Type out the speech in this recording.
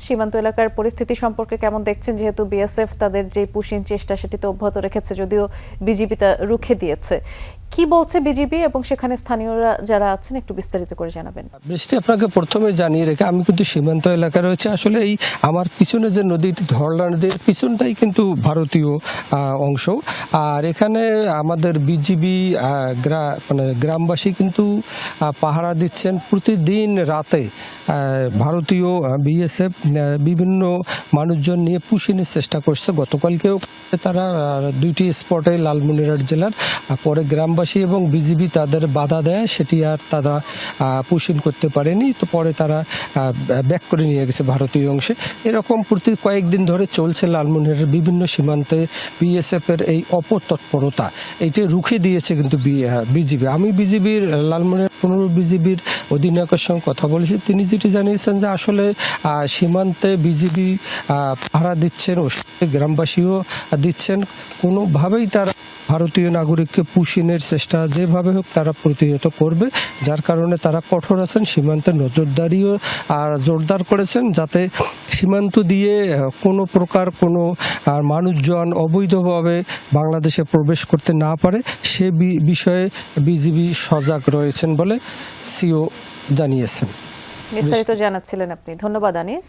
সীমান্ত এলাকার পরিস্থিতি সম্পর্কে কেমন দেখছেন, যেহেতু বিএসএফ তাদের যে পুশিং চেষ্টা সেটি তো অব্যাহত রেখেছে, যদিও বিজিবি তা রুখে দিয়েছে। কি বলছে বিজিবি এবং সেখানে স্থানীয়রা যারা আছেন একটু বিস্তারিত করে জানাবেন। বৃষ্টি, আপনাকে প্রথমে জানিয়ে রেখে আমি কিন্তু সীমান্ত এলাকা রয়েছে। আসলে এই আমার পিছনে যে নদীটি, ধরলা নদীর পিছনটাই কিন্তু ভারতীয় অংশ। আর এখানে আমাদের বিজিবি গ্রামবাসী কিন্তু পাহারা দিচ্ছেন প্রতিদিন রাতে। ভারতীয় বিএসএফ বিভিন্ন মানুষজন নিয়ে পুশিনের চেষ্টা করছে। গতকালকেও তারা দুইটি স্পটে লালমনিরহাট জেলার, পরে গ্রামবাসী এবং বিজিবি তাদের বাধা দেয়, সেটি আর তারা পুশিন করতে পারেনি। তো পরে তারা ব্যাক করে নিয়ে গেছে ভারতীয় অংশে। এরকম প্রতি কয়েকদিন ধরে চলছে লালমনিরহাটের বিভিন্ন সীমান্তে বিএসএফ এর এই অপতৎপরতা। এইটা রুখে দিয়েছে কিন্তু বিজিবি। আমি বিজিবির লালমনিরহাট 15 বিজিবির অধিনায়কের সঙ্গে কথা বলেছি। তিনি যেটি জানিয়েছেন যে আসলে সীমান্তে বিজিবি পাহারা দিচ্ছেন, ও গ্রামবাসীও দিচ্ছেন। কোনোভাবেই তারা ভারতীয় নাগরিককে পুশিনের চেষ্টা যেভাবে হোক তারা প্রতিহত করবে, যার কারণে তারা কঠোর আছেন। সীমান্তে নজরদারিও জোরদার করেছেন, যাতে সীমান্ত দিয়ে কোনো প্রকার কোনো মানুষজন অবৈধভাবে বাংলাদেশে প্রবেশ করতে না পারে, সে বিষয়ে বিজিবি সজাগ রয়েছেন বলে সিও জানিয়েছেন। বিস্তারিত জানাচ্ছিলেন আপনি। ধন্যবাদ আনিস।